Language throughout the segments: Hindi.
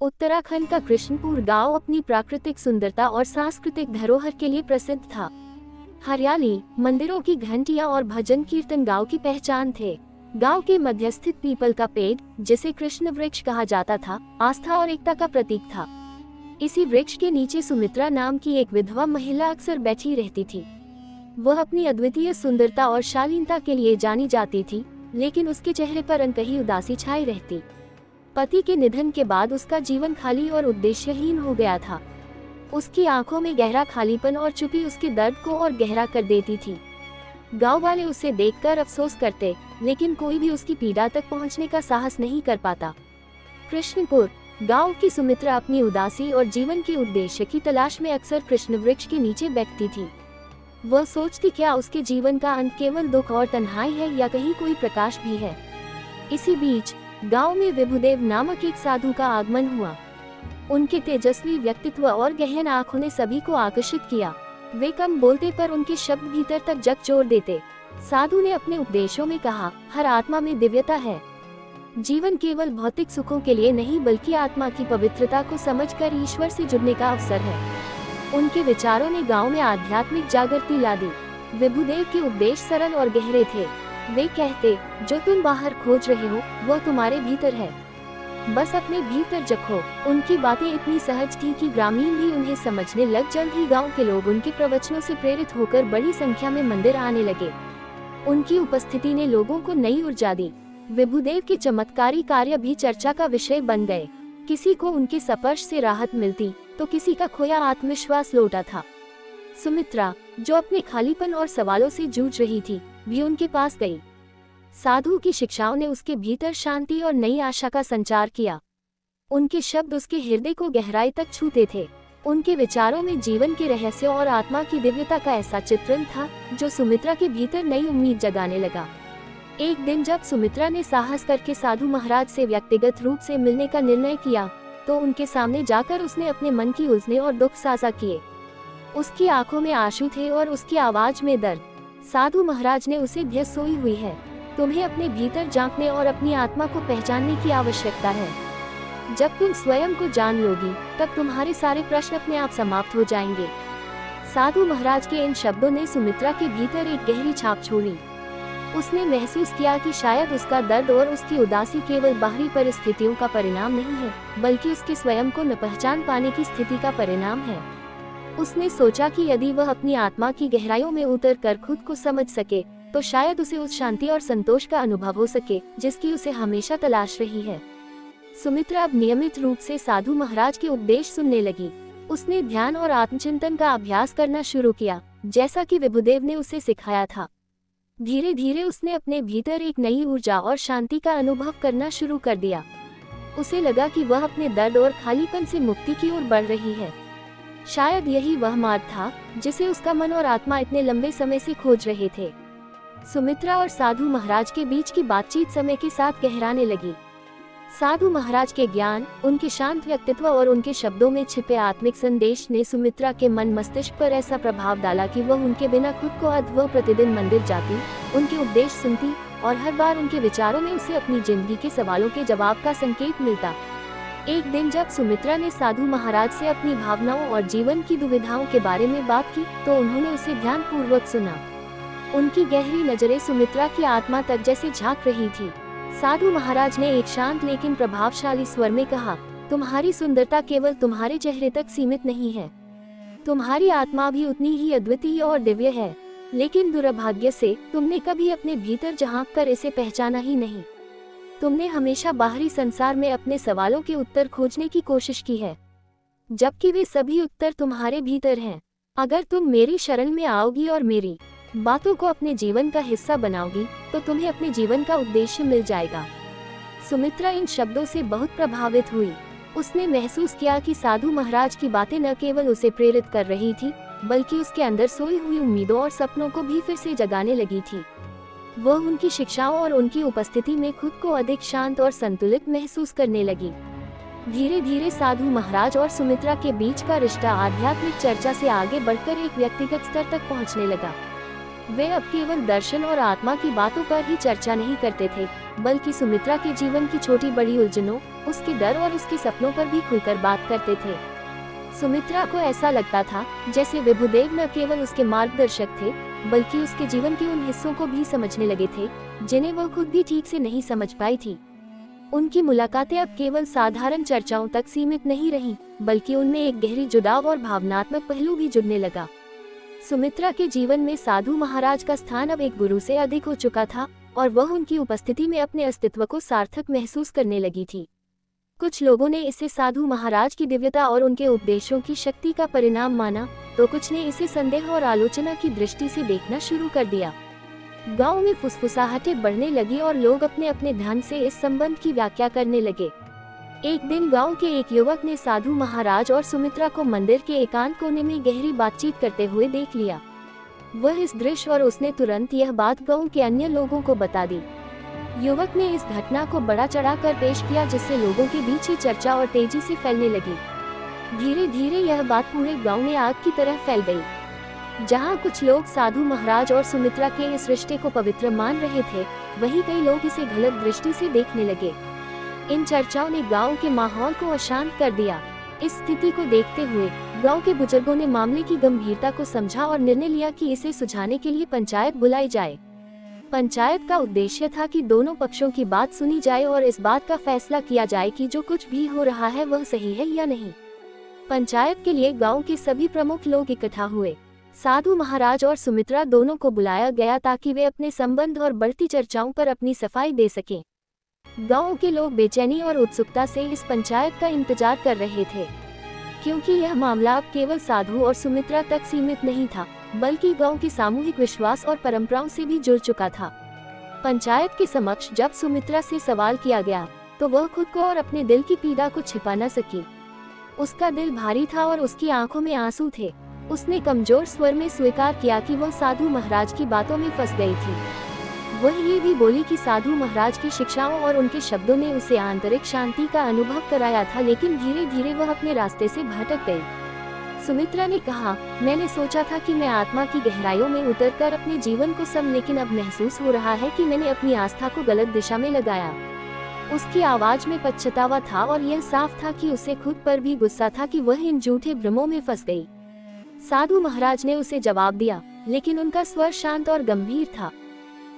उत्तराखंड का कृष्णपुर गांव अपनी प्राकृतिक सुंदरता और सांस्कृतिक धरोहर के लिए प्रसिद्ध था। हरियाली, मंदिरों की घंटियां और भजन कीर्तन गांव की पहचान थे। गांव के मध्य स्थित पीपल का पेड़, जिसे कृष्ण वृक्ष कहा जाता था, आस्था और एकता का प्रतीक था। इसी वृक्ष के नीचे सुमित्रा नाम की एक विधवा महिला अक्सर बैठी रहती थी। वह अपनी अद्वितीय सुंदरता और शालीनता के लिए जानी जाती थी, लेकिन उसके चेहरे पर अनकही उदासी छाई रहती। पति के निधन के बाद उसका जीवन खाली और उद्देश्यहीन हो गया था। उसकी आंखों में गहरा खालीपन और चुप्पी उसके दर्द को और गहरा कर देती थी। गांव वाले उसे देखकर अफसोस करते, लेकिन कोई भी उसकी पीड़ा तक पहुंचने का साहस नहीं कर पाता। कृष्णपुर गांव की सुमित्रा अपनी उदासी और जीवन के उद्देश्य की तलाश में अक्सर कृष्ण वृक्ष के नीचे बैठती थी। वह सोचती, क्या उसके जीवन का अंत केवल दुख और तन्हाई है या कहीं कोई प्रकाश भी है। इसी बीच गांव में विभुदेव नामक एक साधु का आगमन हुआ। उनके तेजस्वी व्यक्तित्व और गहन आंखों ने सभी को आकर्षित किया। वे कम बोलते पर उनके शब्द भीतर तक झकझोर देते। साधु ने अपने उपदेशों में कहा, हर आत्मा में दिव्यता है। जीवन केवल भौतिक सुखों के लिए नहीं, बल्कि आत्मा की पवित्रता को समझकर ईश्वर से जुड़ने का अवसर है। उनके विचारों ने गांव में आध्यात्मिक जागृति ला दी। विभुदेव के उपदेश सरल और गहरे थे। वे कहते, जो तुम बाहर खोज रहे हो वह तुम्हारे भीतर है, बस अपने भीतर झको। उनकी बातें इतनी सहज थी कि ग्रामीण भी उन्हें समझने लग। जल्द ही गांव के लोग उनके प्रवचनों से प्रेरित होकर बड़ी संख्या में मंदिर आने लगे। उनकी उपस्थिति ने लोगों को नई ऊर्जा दी। विभुदेव के चमत्कारी कार्य भी चर्चा का विषय बन गए। किसी को उनके स्पर्श से राहत मिलती, तो किसी का खोया आत्मविश्वास लौटा था। सुमित्रा, जो अपने खालीपन और सवालों से जूझ रही थी, भी उनके पास गई। साधु की शिक्षाओं ने उसके भीतर शांति और नई आशा का संचार किया। उनके शब्द उसके हृदय को गहराई तक छूते थे। उनके विचारों में जीवन के रहस्यों और आत्मा की दिव्यता का ऐसा चित्रण था, जो सुमित्रा के भीतर नई उम्मीद जगाने लगा। एक दिन जब सुमित्रा ने साहस करके साधु महाराज से व्यक्तिगत रूप से मिलने का निर्णय किया, तो उनके सामने जाकर उसने अपने मन की उलझने और दुख साझा किए। उसकी आंखों में आंसू थे और उसकी आवाज में दर्द। साधु महाराज ने उसे, धैर्य सोई हुई है, तुम्हें अपने भीतर झांकने और अपनी आत्मा को पहचानने की आवश्यकता है। जब तुम स्वयं को जान लोगी, तब तुम्हारे सारे प्रश्न अपने आप समाप्त हो जाएंगे। साधु महाराज के इन शब्दों ने सुमित्रा के भीतर एक गहरी छाप छोड़ी। उसने महसूस किया कि शायद उसका दर्द और उसकी उदासी केवल बाहरी परिस्थितियों का परिणाम नहीं है, बल्कि उसके स्वयं को न पहचान पाने की स्थिति का परिणाम है। उसने सोचा कि यदि वह अपनी आत्मा की गहराइयों में उतर कर खुद को समझ सके, तो शायद उसे उस शांति और संतोष का अनुभव हो सके जिसकी उसे हमेशा तलाश रही है। सुमित्रा अब नियमित रूप से साधु महाराज के उपदेश सुनने लगी। उसने ध्यान और आत्मचिंतन का अभ्यास करना शुरू किया, जैसा कि विभुदेव ने उसे सिखाया था। धीरे धीरे उसने अपने भीतर एक नई ऊर्जा और शांति का अनुभव करना शुरू कर दिया। उसे लगा कि वह अपने दर्द और खालीपन से मुक्ति की ओर बढ़ रही है। शायद यही वह मार्ग था जिसे उसका मन और आत्मा इतने लंबे समय से खोज रहे थे। सुमित्रा और साधु महाराज के बीच की बातचीत समय के साथ गहराने लगी। साधु महाराज के ज्ञान, उनके शांत व्यक्तित्व और उनके शब्दों में छिपे आत्मिक संदेश ने सुमित्रा के मन मस्तिष्क पर ऐसा प्रभाव डाला कि वह उनके बिना खुद को वह प्रतिदिन मंदिर जाती, उनके उपदेश सुनती और हर बार उनके विचारों में उसे अपनी जिंदगी के सवालों के जवाब का संकेत मिलता। एक दिन जब सुमित्रा ने साधु महाराज से अपनी भावनाओं और जीवन की दुविधाओं के बारे में बात की, तो उन्होंने उसे ध्यानपूर्वक सुना। उनकी गहरी नजरें सुमित्रा की आत्मा तक जैसे झांक रही थी। साधु महाराज ने एक शांत लेकिन प्रभावशाली स्वर में कहा, तुम्हारी सुंदरता केवल तुम्हारे चेहरे तक सीमित नहीं है, तुम्हारी आत्मा भी उतनी ही अद्वितीय और दिव्य है। लेकिन दुर्भाग्य से तुमने कभी अपने भीतर झांक कर इसे पहचाना ही नहीं। तुमने हमेशा बाहरी संसार में अपने सवालों के उत्तर खोजने की कोशिश की है, जबकि वे सभी उत्तर तुम्हारे भीतर हैं। अगर तुम मेरी शरण में आओगी और मेरी बातों को अपने जीवन का हिस्सा बनाओगी, तो तुम्हें अपने जीवन का उद्देश्य मिल जाएगा। सुमित्रा इन शब्दों से बहुत प्रभावित हुई। उसने महसूस किया कि साधु महाराज की बातें न केवल उसे प्रेरित कर रही थी, बल्कि उसके अंदर सोई हुई उम्मीदों और सपनों को भी फिर से जगाने लगी थी। वह उनकी शिक्षाओं और उनकी उपस्थिति में खुद को अधिक शांत और संतुलित महसूस करने लगी। धीरे धीरे साधु महाराज और सुमित्रा के बीच का रिश्ता आध्यात्मिक चर्चा से आगे बढ़कर एक व्यक्तिगत स्तर तक पहुंचने लगा। वे अब केवल दर्शन और आत्मा की बातों पर ही चर्चा नहीं करते थे, बल्कि सुमित्रा के जीवन की छोटी बड़ी उलझनों, उसके डर और उसके सपनों पर भी खुलकर बात करते थे। सुमित्रा को ऐसा लगता था जैसे विभुदेव न केवल उसके मार्गदर्शक थे, बल्कि उसके जीवन के उन हिस्सों को भी समझने लगे थे जिन्हें वह खुद भी ठीक से नहीं समझ पाई थी। उनकी मुलाकातें अब केवल साधारण चर्चाओं तक सीमित नहीं रहीं, बल्कि उनमें एक गहरी जुड़ाव और भावनात्मक पहलू भी जुड़ने लगा। सुमित्रा के जीवन में साधु महाराज का स्थान अब एक गुरु से अधिक हो चुका था और वह उनकी उपस्थिति में अपने अस्तित्व को सार्थक महसूस करने लगी थी। कुछ लोगों ने इसे साधु महाराज की दिव्यता और उनके उपदेशों की शक्ति का परिणाम माना, तो कुछ ने इसे संदेह और आलोचना की दृष्टि से देखना शुरू कर दिया। गांव में फुसफुसाहटें बढ़ने लगी और लोग अपने अपने ढंग से इस संबंध की व्याख्या करने लगे। एक दिन गांव के एक युवक ने साधु महाराज और सुमित्रा को मंदिर के एकांत कोने में गहरी बातचीत करते हुए देख लिया। वह इस दृश्य और उसने तुरंत यह बात गांव के अन्य लोगों को बता दी। युवक ने इस घटना को बड़ा चढ़ाकर पेश किया, जिससे लोगों के बीच ही चर्चा और तेजी से फैलने लगी। धीरे धीरे यह बात पूरे गांव में आग की तरह फैल गई। जहां कुछ लोग साधु महाराज और सुमित्रा के इस रिश्ते को पवित्र मान रहे थे, वहीं कई लोग इसे गलत दृष्टि से देखने लगे। इन चर्चाओं ने गांव के माहौल को अशांत कर दिया। इस स्थिति को देखते हुए गांव के बुजुर्गों ने मामले की गंभीरता को समझा और निर्णय लिया कि इसे सुलझाने के लिए पंचायत बुलाई जाए। पंचायत का उद्देश्य था कि दोनों पक्षों की बात सुनी जाए और इस बात का फैसला किया जाए कि जो कुछ भी हो रहा है वह सही है या नहीं। पंचायत के लिए गांव के सभी प्रमुख लोग इकट्ठा हुए। साधु महाराज और सुमित्रा दोनों को बुलाया गया ताकि वे अपने संबंध और बढ़ती चर्चाओं पर अपनी सफाई दे सकें। गांव के लोग बेचैनी और उत्सुकता से इस पंचायत का इंतजार कर रहे थे, क्योंकि यह मामला अब केवल साधु और सुमित्रा तक सीमित नहीं था, बल्कि गांव के सामूहिक विश्वास और परंपराओं से भी जुड़ चुका था। पंचायत के समक्ष जब सुमित्रा से सवाल किया गया, तो वह खुद को और अपने दिल की पीड़ा को छिपा न सकी। उसका दिल भारी था और उसकी आंखों में आंसू थे। उसने कमजोर स्वर में स्वीकार किया कि वह साधु महाराज की बातों में फंस गई थी। वह ये भी बोली कि साधु महाराज की शिक्षाओं और उनके शब्दों ने उसे आंतरिक शांति का अनुभव कराया था, लेकिन धीरे धीरे वह अपने रास्ते से भटक गई। सुमित्रा ने कहा, मैंने सोचा था कि मैं आत्मा की गहराइयों में उतरकर अपने जीवन को सम, लेकिन अब महसूस हो रहा है कि मैंने अपनी आस्था को गलत दिशा में लगाया। उसकी आवाज में पछतावा था और यह साफ था कि उसे खुद पर भी गुस्सा था कि वह इन झूठे भ्रमों में फंस गई। साधु महाराज ने उसे जवाब दिया, लेकिन उनका स्वर शांत और गंभीर था।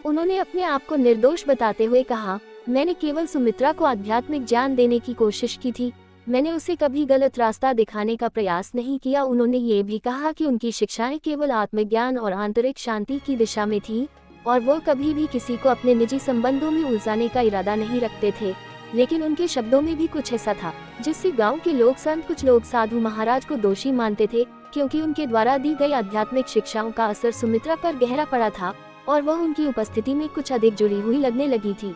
उन्होंने अपने आप को निर्दोष बताते हुए कहा, मैंने केवल सुमित्रा को आध्यात्मिक ज्ञान देने की कोशिश की थी, मैंने उसे कभी गलत रास्ता दिखाने का प्रयास नहीं किया। उन्होंने ये भी कहा कि उनकी शिक्षाएं केवल आत्मज्ञान और आंतरिक शांति की दिशा में थी और वो कभी भी किसी को अपने निजी संबंधों में उलझाने का इरादा नहीं रखते थे। लेकिन उनके शब्दों में भी कुछ ऐसा था जिससे गांव के लोग कुछ लोग साधु महाराज को दोषी मानते थे, क्योंकि उनके द्वारा दी गई आध्यात्मिक शिक्षाओं का असर सुमित्रा पर गहरा पड़ा था और वह उनकी उपस्थिति में कुछ अधिक जुड़ी हुई लगने लगी थी।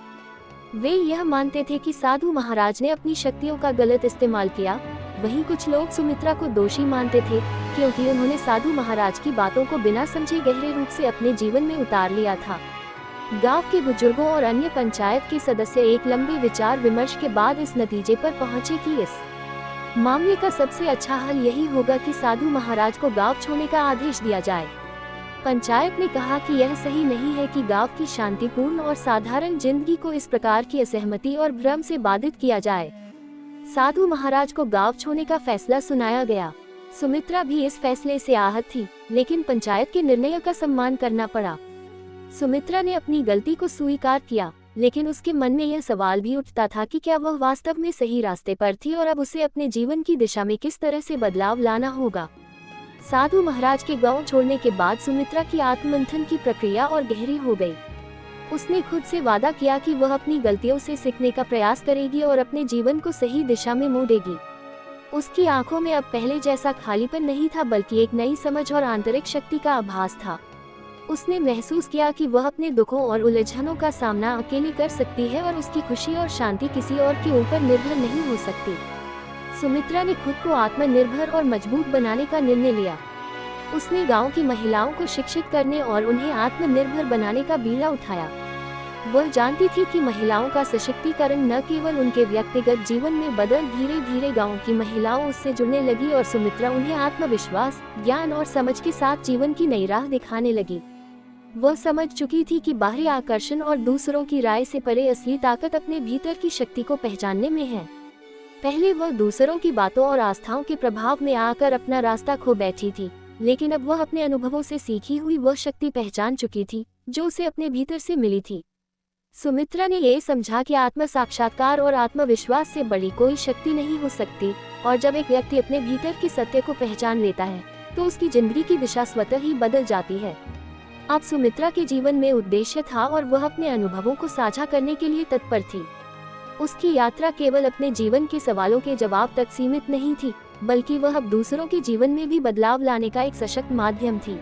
वे यह मानते थे कि साधु महाराज ने अपनी शक्तियों का गलत इस्तेमाल किया। वहीं कुछ लोग सुमित्रा को दोषी मानते थे, क्योंकि उन्होंने साधु महाराज की बातों को बिना समझे गहरे रूप से अपने जीवन में उतार लिया था। गांव के बुजुर्गों और अन्य पंचायत के सदस्य एक लंबे विचार विमर्श के बाद इस नतीजे पर पहुंचे कि इस मामले का सबसे अच्छा हल यही होगा कि साधु महाराज को गांव छोड़ने का आदेश दिया जाए। पंचायत ने कहा कि यह सही नहीं है कि गांव की शांतिपूर्ण और साधारण जिंदगी को इस प्रकार की असहमति और भ्रम से बाधित किया जाए। साधु महाराज को गांव छोड़ने का फैसला सुनाया गया। सुमित्रा भी इस फैसले से आहत थी, लेकिन पंचायत के निर्णय का सम्मान करना पड़ा। सुमित्रा ने अपनी गलती को स्वीकार किया, लेकिन उसके मन में यह सवाल भी उठता था कि क्या वह वास्तव में सही रास्ते पर थी और अब उसे अपने जीवन की दिशा में किस तरह से बदलाव लाना होगा। साधु महाराज के गांव छोड़ने के बाद सुमित्रा की आत्ममंथन की प्रक्रिया और गहरी हो गई। उसने खुद से वादा किया कि वह अपनी गलतियों से सीखने का प्रयास करेगी और अपने जीवन को सही दिशा में मोड़ेगी। उसकी आंखों में अब पहले जैसा खालीपन नहीं था, बल्कि एक नई समझ और आंतरिक शक्ति का आभास था। उसने महसूस किया कि वह अपने दुखों और उलझनों का सामना अकेले कर सकती है और उसकी खुशी और शांति किसी और के ऊपर निर्भर नहीं हो सकती। सुमित्रा ने खुद को आत्मनिर्भर और मजबूत बनाने का निर्णय लिया। उसने गांव की महिलाओं को शिक्षित करने और उन्हें आत्मनिर्भर बनाने का बीड़ा उठाया। वह जानती थी कि महिलाओं का सशक्तिकरण न केवल उनके व्यक्तिगत जीवन में बदल धीरे धीरे गांव की महिलाओं उससे जुड़ने लगी और सुमित्रा उन्हें आत्मविश्वास, ज्ञान और समझ के साथ जीवन की नई राह दिखाने लगी। वह समझ चुकी थी कि बाहरी आकर्षण और दूसरों की राय से परे असली ताकत अपने भीतर की शक्ति को पहचानने में है। पहले वह दूसरों की बातों और आस्थाओं के प्रभाव में आकर अपना रास्ता खो बैठी थी, लेकिन अब वह अपने अनुभवों से सीखी हुई वह शक्ति पहचान चुकी थी जो उसे अपने भीतर से मिली थी। सुमित्रा ने यह समझा कि आत्म साक्षात्कार और आत्मविश्वास से बड़ी कोई शक्ति नहीं हो सकती, और जब एक व्यक्ति अपने भीतर के सत्य को पहचान लेता है तो उसकी जिंदगी की दिशा स्वतः ही बदल जाती है। अब सुमित्रा के जीवन में उद्देश्य था और वह अपने अनुभवों को साझा करने के लिए तत्पर थी। उसकी यात्रा केवल अपने जीवन के सवालों के जवाब तक सीमित नहीं थी, बल्कि वह अब दूसरों के जीवन में भी बदलाव लाने का एक सशक्त माध्यम थी।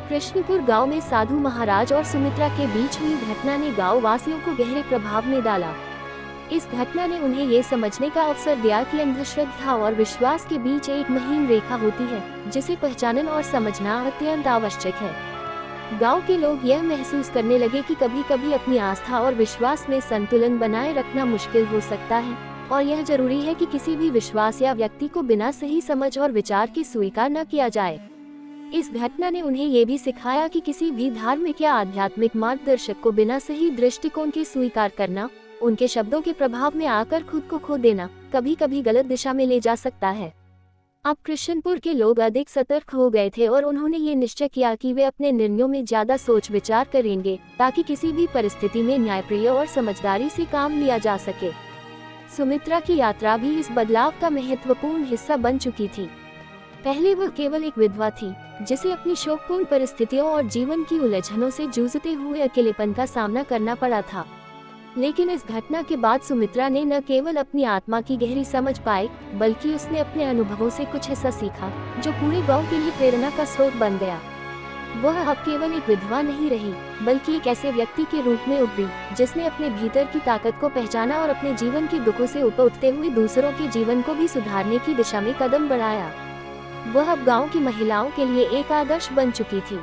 कृष्णपुर गांव में साधु महाराज और सुमित्रा के बीच हुई घटना ने गांव वासियों को गहरे प्रभाव में डाला। इस घटना ने उन्हें ये समझने का अवसर दिया कि अंधश्रद्धा और विश्वास के बीच एक महीन रेखा होती है, जिसे पहचानना और समझना अत्यंत आवश्यक है। गांव के लोग यह महसूस करने लगे कि कभी-कभी अपनी आस्था और विश्वास में संतुलन बनाए रखना मुश्किल हो सकता है, और यह जरूरी है कि किसी भी विश्वास या व्यक्ति को बिना सही समझ और विचार के स्वीकार न किया जाए। इस घटना ने उन्हें ये भी सिखाया कि किसी भी धार्मिक या आध्यात्मिक मार्गदर्शक को बिना सही दृष्टिकोण के स्वीकार करना, उनके शब्दों के प्रभाव में आकर खुद को खो देना, कभी कभी गलत दिशा में ले जा सकता है। अब कृष्णपुर के लोग अधिक सतर्क हो गए थे और उन्होंने ये निश्चय किया कि वे अपने निर्णयों में ज्यादा सोच विचार करेंगे, ताकि किसी भी परिस्थिति में न्यायप्रिय और समझदारी से काम लिया जा सके। सुमित्रा की यात्रा भी इस बदलाव का महत्वपूर्ण हिस्सा बन चुकी थी। पहले वह केवल एक विधवा थी, जिसे अपनी शोकपूर्ण परिस्थितियों और जीवन की उलझनों से जूझते हुए अकेलेपन का सामना करना पड़ा था। लेकिन इस घटना के बाद सुमित्रा ने न केवल अपनी आत्मा की गहरी समझ पाई, बल्कि उसने अपने अनुभवों से कुछ ऐसा सीखा जो पूरे गांव के लिए प्रेरणा का स्रोत बन गया। वह अब केवल एक विधवा नहीं रही, बल्कि एक ऐसे व्यक्ति के रूप में उभरी जिसने अपने भीतर की ताकत को पहचाना और अपने जीवन के दुखों से ऊपर उठते हुए दूसरों के जीवन को भी सुधारने की दिशा में कदम बढ़ाया। वह अब गांव की महिलाओं के लिए एक आदर्श बन चुकी थी।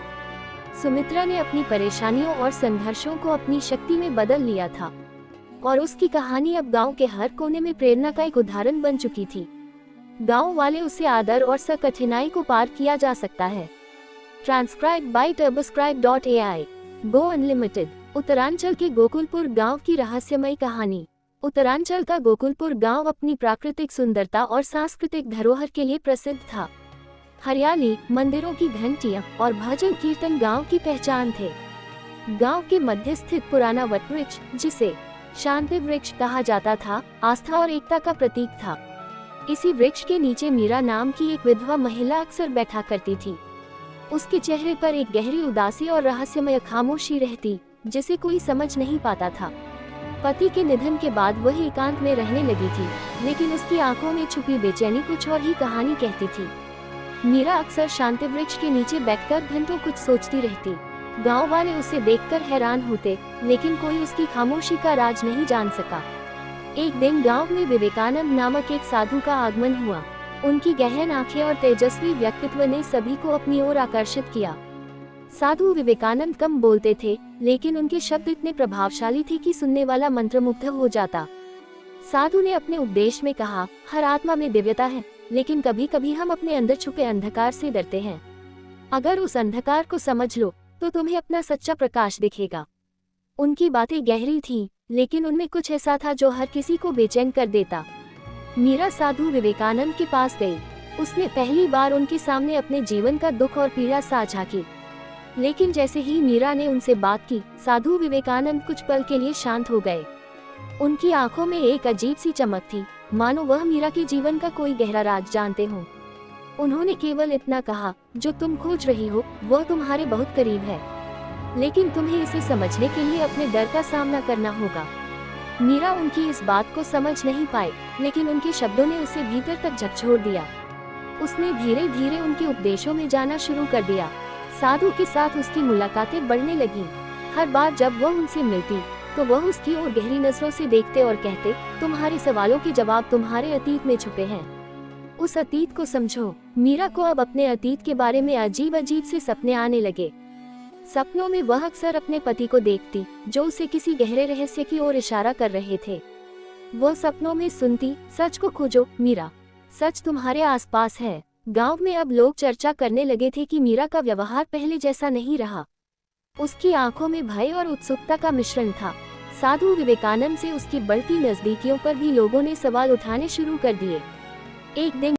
सुमित्रा ने अपनी परेशानियों और संघर्षों को अपनी शक्ति में बदल लिया था, और उसकी कहानी अब गांव के हर कोने में प्रेरणा का एक उदाहरण बन चुकी थी। गांव वाले उसे आदर और कठिनाई को पार किया जा सकता है। Transcribe by turboscribe.ai। Go unlimited. Uttaranchal के गोकुलपुर गांव की रहस्यमय कहानी। उत्तरांचल का गोकुलपुर गांव अपनी प्राकृतिक सुंदरता और सांस्कृतिक धरोहर के लिए प्रसिद्ध था। हरियाली, मंदिरों की घंटियां और भजन कीर्तन गांव की पहचान थे। गांव के मध्य स्थित पुराना वटवृक्ष, जिसे शांति वृक्ष कहा जाता था, आस्था और एकता का प्रतीक था। इसी वृक्ष के नीचे मीरा नाम की एक विधवा महिला अक्सर बैठा करती थी। उसके चेहरे पर एक गहरी उदासी और रहस्यमय खामोशी रहती, जिसे कोई समझ नहीं पाता था। पति के निधन के बाद वह एकांत में रहने लगी थी, लेकिन उसकी आंखों में छुपी बेचैनी कुछ और ही कहानी कहती थी। मीरा अक्सर शांति वृक्ष के नीचे बैठकर घंटों कुछ सोचती रहती। गांव वाले उसे देखकर हैरान होते, लेकिन कोई उसकी खामोशी का राज नहीं जान सका। एक दिन गांव में विवेकानंद नामक एक साधु का आगमन हुआ। उनकी गहन आंखें और तेजस्वी व्यक्तित्व ने सभी को अपनी ओर आकर्षित किया। साधु विवेकानंद कम बोलते थे, लेकिन उनके शब्द इतने प्रभावशाली थे कि सुनने वाला मंत्रमुग्ध हो जाता। साधु ने अपने उपदेश में कहा, हर आत्मा में दिव्यता है, लेकिन कभी कभी हम अपने अंदर छुपे अंधकार से डरते हैं। अगर उस अंधकार को समझ लो तो तुम्हें अपना सच्चा प्रकाश दिखेगा। उनकी बातें गहरी थीं, लेकिन उनमें कुछ ऐसा था जो हर किसी को बेचैन कर देता। मीरा साधु विवेकानंद के पास गई। उसने पहली बार उनके सामने अपने जीवन का दुख और पीड़ा साझा की। लेकिन जैसे ही मीरा ने उनसे बात की, साधु विवेकानंद कुछ पल के लिए शांत हो गए। उनकी आंखों में एक अजीब सी चमक थी, मानो वह मीरा के जीवन का कोई गहरा राज जानते हों। उन्होंने केवल इतना कहा, जो तुम खोज रही हो वह तुम्हारे बहुत करीब है, लेकिन तुम्हें इसे समझने के लिए अपने डर का सामना करना होगा। मीरा उनकी इस बात को समझ नहीं पाई, लेकिन उनके शब्दों ने उसे भीतर तक झकझोर दिया। उसने धीरे धीरे उनके उपदेशों में जाना शुरू कर दिया। साधु के साथ उसकी मुलाकातें बढ़ने लगीं। हर बार जब वह उनसे मिलती तो वह उसकी ओर गहरी नजरों से देखते और कहते, तुम्हारे सवालों के जवाब तुम्हारे अतीत में छुपे हैं, उस अतीत को समझो। मीरा को अब अपने अतीत के बारे में अजीब अजीब से सपने आने लगे। सपनों में वह अक्सर अपने पति को देखती, जो उसे किसी गहरे रहस्य की ओर इशारा कर रहे थे। वह सपनों में सुनती, सच को खोजो मीरा, सच तुम्हारे आसपास है। गांव में अब लोग चर्चा करने लगे थे कि मीरा का व्यवहार पहले जैसा नहीं रहा। उसकी आंखों में भय और उत्सुकता का मिश्रण था। साधु विवेकानंद से उसकी बढ़ती नजदीकियों पर भी लोगों ने सवाल उठाने शुरू कर दिए। एक दिन